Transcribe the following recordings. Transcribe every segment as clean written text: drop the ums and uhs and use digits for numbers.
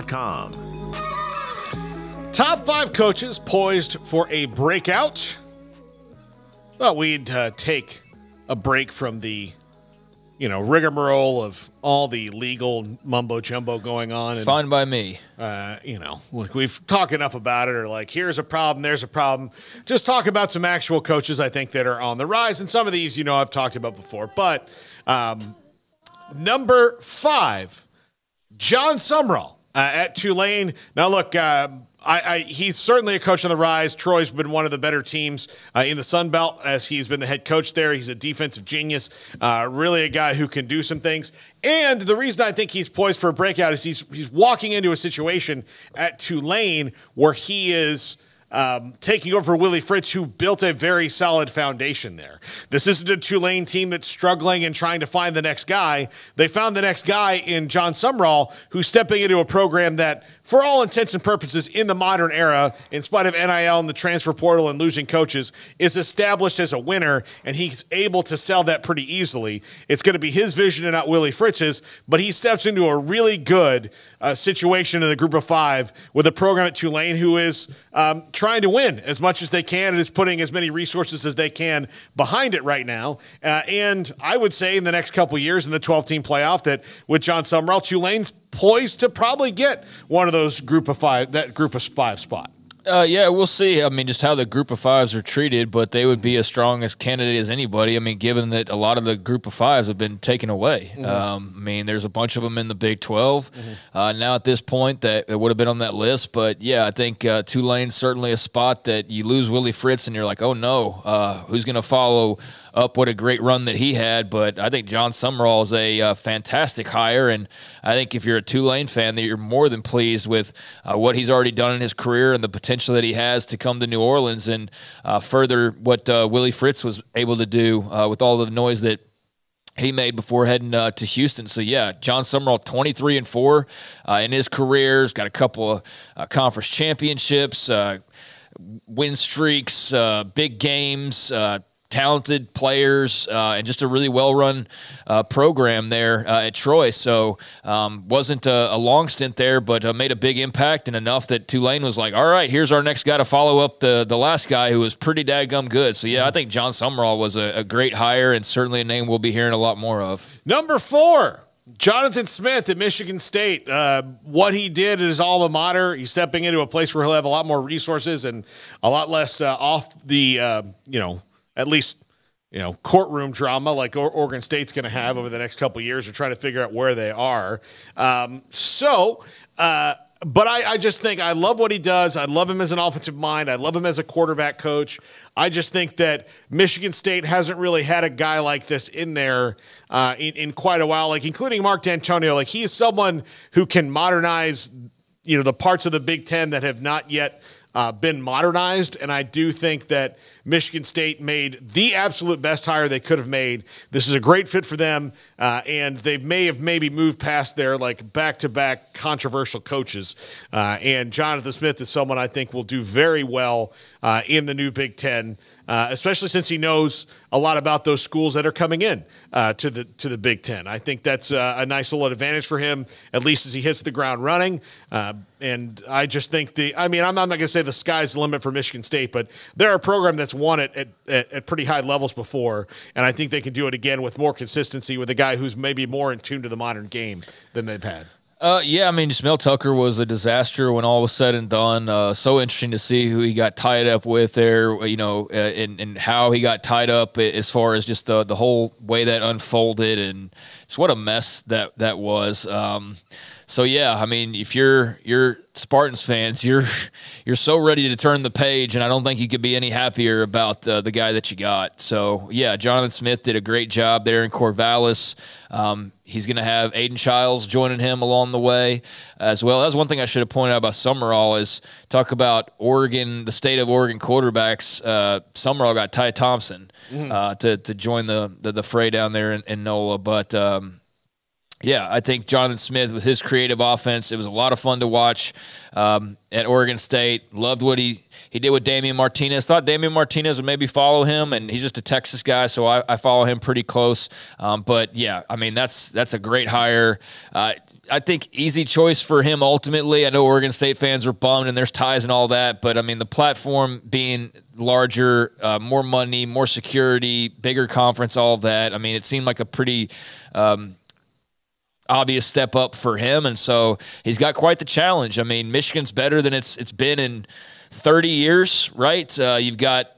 Com. Top 5 coaches poised for a breakout. Thought we'd take a break from the, rigmarole of all the legal mumbo jumbo going on. And, fine by me. Look, we've talked enough about it, or like, here's a problem, there's a problem. Just talk about some actual coaches I think that are on the rise. And some of these, I've talked about before. But number 5, John Sumrall. At Tulane. Now, look, he's certainly a coach on the rise. Troy's been one of the better teams in the Sun Belt as he's been the head coach there. He's a defensive genius, really a guy who can do some things. And the reason I think he's poised for a breakout is he's walking into a situation at Tulane where he is taking over Willie Fritz, who built a very solid foundation there. This isn't a Tulane team that's struggling and trying to find the next guy. They found the next guy in John Sumrall, who's stepping into a program that, for all intents and purposes, in the modern era, in spite of NIL and the transfer portal and losing coaches, is established as a winner, and he's able to sell that pretty easily. It's going to be his vision and not Willie Fritz's, but he steps into a really good situation in the group of 5 with a program at Tulane who is trying to win as much as they can and is putting as many resources as they can behind it right now. And I would say in the next couple of years in the 12-team playoff that with John Sumrall, Tulane's poised to probably get one of those group of 5, that group of 5 spot. Yeah, we'll see. I mean, just how the group of 5s are treated, but they would be as strong as candidate as anybody. I mean, given that a lot of the group of 5s have been taken away. There's a bunch of them in the Big 12 now at this point that would have been on that list. But, yeah, I think Tulane's certainly a spot that you lose Willie Fritz and you're like, oh, no, who's going to follow up what a great run that he had? But I think John Sumrall is a fantastic hire, and I think if you're a Tulane fan, that you're more than pleased with what he's already done in his career and the potential that he has to come to New Orleans and further what Willie Fritz was able to do with all the noise that he made before heading to Houston. So, yeah, John Sumrall, 23-4 in his career. He's got a couple of conference championships, win streaks, big games, talented players, and just a really well-run program there at Troy. So wasn't a long stint there, but made a big impact and enough that Tulane was like, all right, here's our next guy to follow up the last guy who was pretty dadgum good. So, yeah, I think John Sumrall was a great hire and certainly a name we'll be hearing a lot more of. Number 4. Jonathan Smith at Michigan State. What he did at his alma mater, he's stepping into a place where he'll have a lot more resources and a lot less off the, at least, courtroom drama like Oregon State's going to have over the next couple of years. They're trying to figure out where they are. But I just think I love what he does. I love him as an offensive mind. I love him as a quarterback coach. I just think that Michigan State hasn't really had a guy like this in there in quite a while, like including Mark D'Antonio. Like, he is someone who can modernize, the parts of the Big Ten that have not yet been modernized, and I do think that Michigan State made the absolute best hire they could have made. This is a great fit for them, and they may have maybe moved past their back-to-back controversial coaches. And Jonathan Smith is someone I think will do very well in the new Big Ten, especially since he knows a lot about those schools that are coming in to the Big Ten. I think that's a nice little advantage for him, at least as he hits the ground running. And I just think I'm not going to say the sky's the limit for Michigan State, but they're a program that's won it at pretty high levels before, and I think they can do it again with more consistency with a guy who's maybe more in tune to the modern game than they've had. Jamel Tucker was a disaster when all was said and done. So interesting to see who he got tied up with there, and how he got tied up as far as just the whole way that unfolded, and just what a mess that was. If you're Spartans fans, you're so ready to turn the page, and I don't think you could be any happier about the guy that you got. So, yeah, Jonathan Smith did a great job there in Corvallis. He's going to have Aiden Childs joining him along the way as well. That's one thing I should have pointed out about Sumrall is talk about Oregon, the state of Oregon quarterbacks. Sumrall got Ty Thompson to join the fray down there in NOLA. But, Yeah, I think Jonathan Smith with his creative offense, it was a lot of fun to watch at Oregon State. Loved what he did with Damian Martinez. Thought Damian Martinez would maybe follow him, and he's just a Texas guy, so I follow him pretty close. But, yeah, I mean, that's a great hire. I think easy choice for him ultimately. I know Oregon State fans are bummed, and there's ties and all that, but, I mean, the platform being larger, more money, more security, bigger conference, all of that, I mean, it seemed like a pretty obvious step up for him, and so he's got quite the challenge. I mean, Michigan's better than it's been in 30 years, right? You've got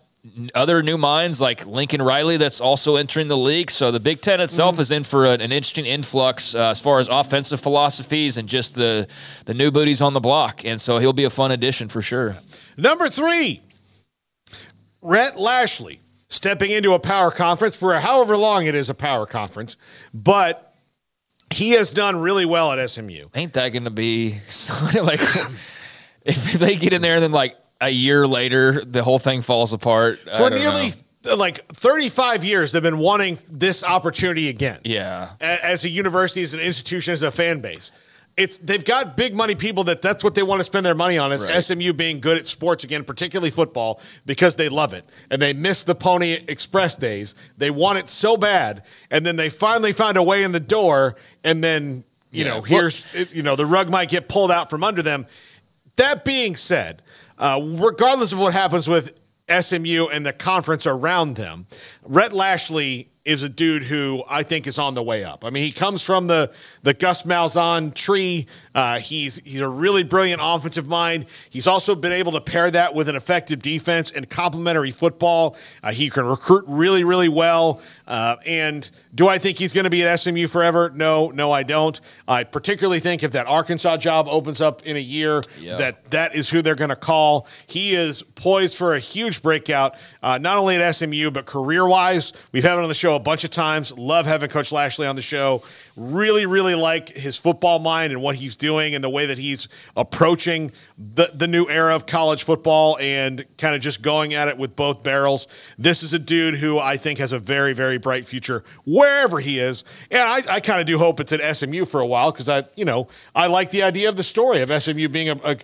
other new minds like Lincoln Riley that's also entering the league, so the Big Ten itself is in for an interesting influx as far as offensive philosophies and just the new booties on the block, and so he'll be a fun addition for sure. Number 3, Rhett Lashlee stepping into a power conference for however long it is a power conference, but he has done really well at SMU. Ain't that going to be like if they get in there and then like a year later the whole thing falls apart? For nearly like 35 years, they've been wanting this opportunity again. Yeah, as a university, as an institution, as a fan base. They've got big money people that's what they want to spend their money on, is right. SMU being good at sports again, particularly football, because they love it. And they miss the Pony Express days. They want it so bad. And then they finally found a way in the door. And then, the rug might get pulled out from under them. That being said, regardless of what happens with SMU and the conference around them, Rhett Lashlee is a dude who I think is on the way up. I mean, he comes from the Gus Malzahn tree. He's a really brilliant offensive mind. He's also been able to pair that with an effective defense and complementary football. He can recruit really, really well. And do I think he's going to be at SMU forever? No, I don't. I particularly think if that Arkansas job opens up in a year, that is who they're going to call. He is poised for a huge breakout, not only at SMU, but career-wise. We've had him on the show a bunch of times. Love having Coach Lashlee on the show. Really, really like his football mind and what he's doing and the way that he's approaching the new era of college football and kind of just going at it with both barrels. This is a dude who I think has a very, very bright future wherever he is. And I kind of do hope it's at SMU for a while, because I like the idea of the story of SMU being a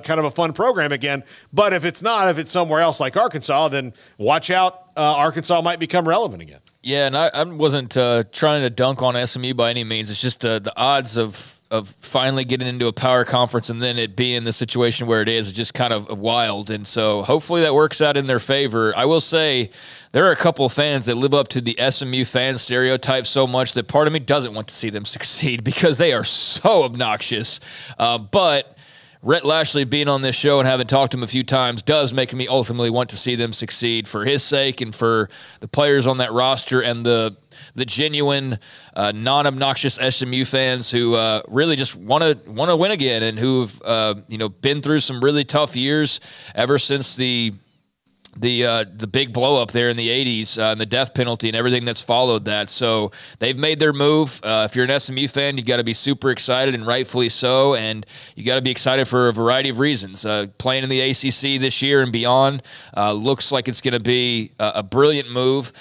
kind of a fun program again. But if it's not, if it's somewhere else like Arkansas, then watch out. Arkansas might become relevant again. Yeah, and I wasn't trying to dunk on SMU by any means. It's just the odds of finally getting into a power conference and then it being the situation where it is just kind of wild. And so hopefully that works out in their favor. I will say there are a couple of fans that live up to the SMU fan stereotype so much that part of me doesn't want to see them succeed because they are so obnoxious. But Rhett Lashlee being on this show and having talked to him a few times does make me ultimately want to see them succeed for his sake and for the players on that roster and the genuine, non-obnoxious SMU fans who really just want to win again and who've been through some really tough years ever since the big blow up there in the 80s and the death penalty and everything that's followed that. So they've made their move. If you're an SMU fan, you got to be super excited, and rightfully so. And you got to be excited for a variety of reasons. Playing in the ACC this year and beyond looks like it's going to be a brilliant move.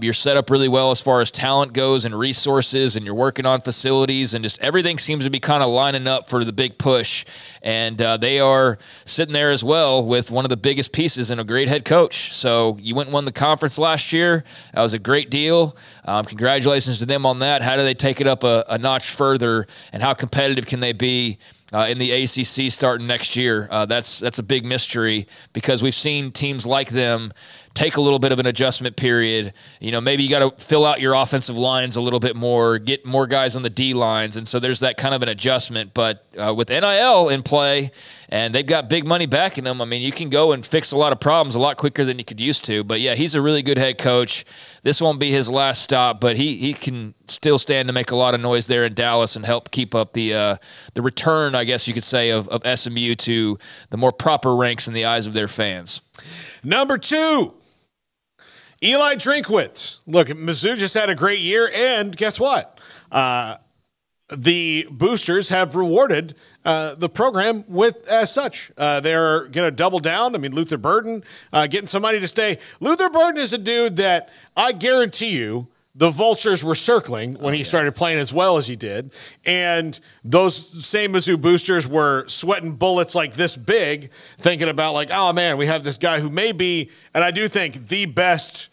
You're set up really well as far as talent goes and resources, and you're working on facilities, and just everything seems to be kind of lining up for the big push. And they are sitting there as well with one of the biggest pieces and a great head coach. So you went and won the conference last year. That was a great deal. Congratulations to them on that. How do they take it up a notch further, and how competitive can they be in the ACC starting next year? That's a big mystery, because we've seen teams like them take a little bit of an adjustment period. Maybe you got to fill out your offensive lines a little bit more, get more guys on the D lines. And so there's that kind of an adjustment. But with NIL in play, and they've got big money backing them, I mean, you can go and fix a lot of problems a lot quicker than you could used to. But yeah, he's a really good head coach. This won't be his last stop, but he can still stand to make a lot of noise there in Dallas and help keep up the return, I guess you could say, of SMU to the more proper ranks in the eyes of their fans. Number 2, Eli Drinkwitz. Look, Mizzou just had a great year, and guess what? The boosters have rewarded the program as such. They're going to double down. I mean, Luther Burden getting some money to stay. Luther Burden is a dude that I guarantee you the vultures were circling when he started playing as well as he did. And those same Mizzou boosters were sweating bullets like this big, thinking about like, oh, man, we have this guy who may be, and I do think the best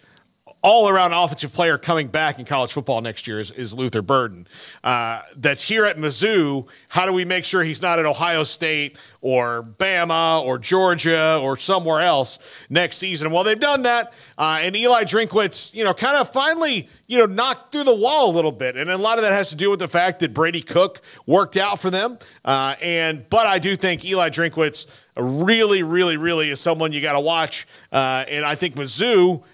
all-around offensive player coming back in college football next year is Luther Burden. That's here at Mizzou. How do we make sure he's not at Ohio State or Bama or Georgia or somewhere else next season? Well, they've done that, and Eli Drinkwitz, kind of finally, knocked through the wall a little bit, and a lot of that has to do with the fact that Brady Cook worked out for them. But I do think Eli Drinkwitz really, really, really is someone you got to watch, and I think Mizzou,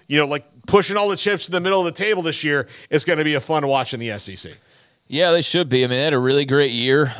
pushing all the chips to the middle of the table this year is going to be a fun watch in the SEC. Yeah, they should be. I mean, they had a really great year,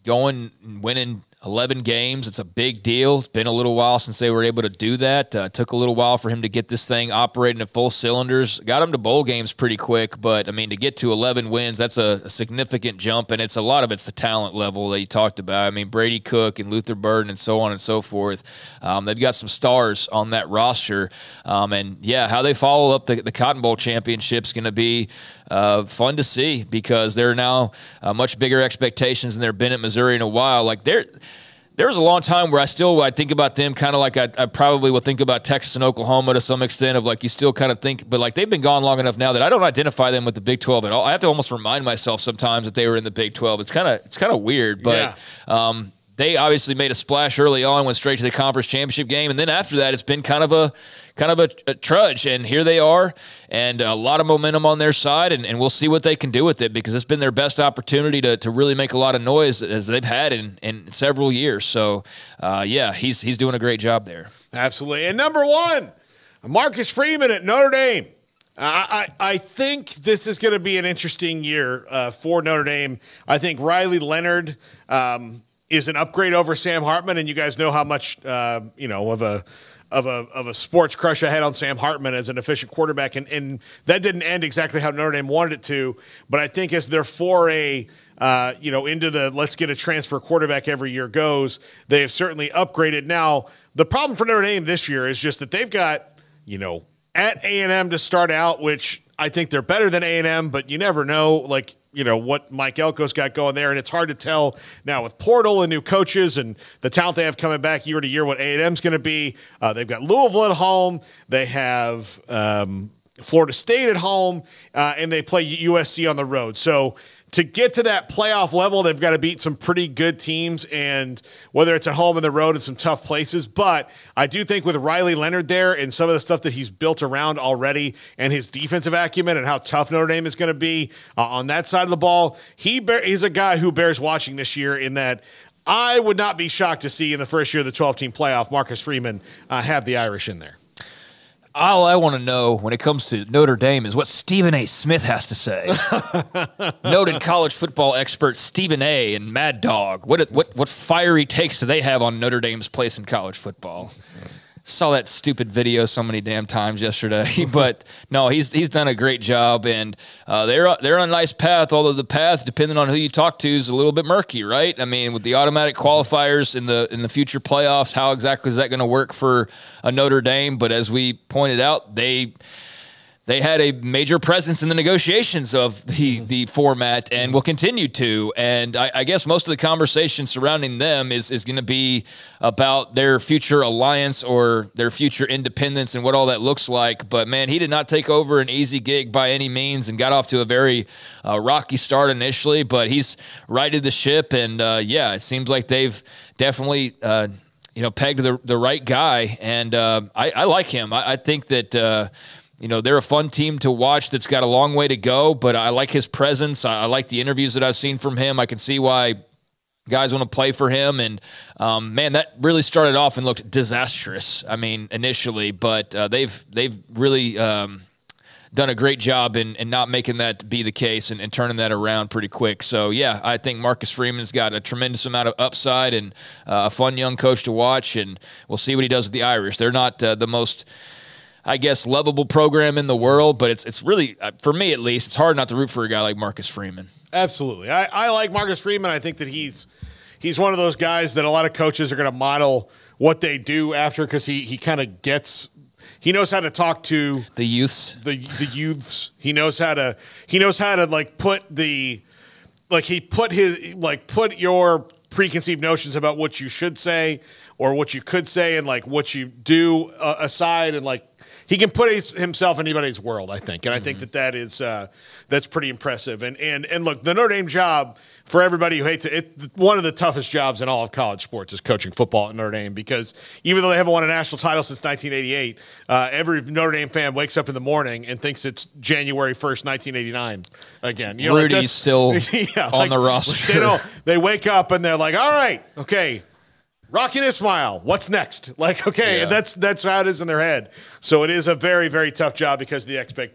winning 11 games. It's a big deal. It's been a little while since they were able to do that. Took a little while for him to get this thing operating at full cylinders. Got him to bowl games pretty quick, but, I mean, to get to 11 wins, that's a significant jump, and a lot of it's the talent level that you talked about. I mean, Brady Cook and Luther Burden and so on and so forth. They've got some stars on that roster. And, yeah, how they follow up the Cotton Bowl championship is going to be fun to see because they're now much bigger expectations than they've been at Missouri in a while. Like there was a long time where I think about them kind of like I probably will think about Texas and Oklahoma to some extent of like you still kind of think, but like they've been gone long enough now that I don't identify them with the Big 12 at all. I have to almost remind myself sometimes that they were in the Big 12. It's kind of weird, but they obviously made a splash early on, went straight to the conference championship game, and then after that, it's been kind of a trudge. And here they are, and a lot of momentum on their side, and we'll see what they can do with it because it's been their best opportunity to really make a lot of noise as they've had in several years. So, he's doing a great job there. Absolutely. And number one, Marcus Freeman at Notre Dame. I think this is going to be an interesting year for Notre Dame. I think Riley Leonard is an upgrade over Sam Hartman, and you guys know how much of a sports crush I had on Sam Hartman as an efficient quarterback, and that didn't end exactly how Notre Dame wanted it to. But I think as their foray, into the let's get a transfer quarterback every year goes, they have certainly upgraded. Now, the problem for Notre Dame this year is just that they've got, at A&M to start out, which I think they're better than A&M, but you never know, what Mike Elko's got going there, and it's hard to tell now with Portal and new coaches and the talent they have coming back year to year what A&M's going to be. They've got Louisville at home. They have Florida State at home, and they play USC on the road. So to get to that playoff level, they've got to beat some pretty good teams, and whether it's at home and the road in some tough places. But I do think with Riley Leonard there and some of the stuff that he's built around already and his defensive acumen and how tough Notre Dame is going to be on that side of the ball, he's a guy who bears watching this year in that I would not be shocked to see in the first year of the 12-team playoff Marcus Freeman have the Irish in there. All I want to know when it comes to Notre Dame is what Stephen A. Smith has to say. Noted college football expert Stephen A. and Mad Dog. What fiery takes do they have on Notre Dame's place in college football? Saw that stupid video so many damn times yesterday, but no, he's done a great job, and they're on a nice path. Although the path, depending on who you talk to, is a little bit murky, right? I mean, with the automatic qualifiers in the future playoffs, how exactly is that going to work for a Notre Dame? But as we pointed out, they had a major presence in the negotiations of the format and will continue to. And I guess most of the conversation surrounding them is going to be about their future alliance or their future independence and what all that looks like. But, man, he did not take over an easy gig by any means and got off to a very rocky start initially. But he's righted the ship, and, it seems like they've definitely pegged the right guy. And I like him. I think that they're a fun team to watch that's got a long way to go, but I like his presence. I like the interviews that I've seen from him. I can see why guys want to play for him. And, that really started off and looked disastrous, initially. But they've really done a great job in not making that be the case and turning that around pretty quick. So, I think Marcus Freeman's got a tremendous amount of upside and a fun young coach to watch, and we'll see what he does with the Irish. They're not the most, I guess, lovable program in the world, but it's really, for me at least, it's hard not to root for a guy like Marcus Freeman. Absolutely. I like Marcus Freeman. I think that he's one of those guys that a lot of coaches are going to model what they do after because he kind of gets he knows how to talk to the youths. The youths. He knows how to like put put your preconceived notions about what you should say or what you could say and like what you do aside, and like he can put himself in anybody's world, I think. And I think that is that's pretty impressive. And look, the Notre Dame job, for everybody who hates it, it's one of the toughest jobs in all of college sports is coaching football at Notre Dame, because even though they haven't won a national title since 1988, every Notre Dame fan wakes up in the morning and thinks it's January 1st, 1989 again. You know, Rudy's still on the roster. They wake up and they're like, all right, okay, Rocky and Ismail, what's next? Like, okay, that's how it is in their head. So it is a very, very tough job because of the expectation.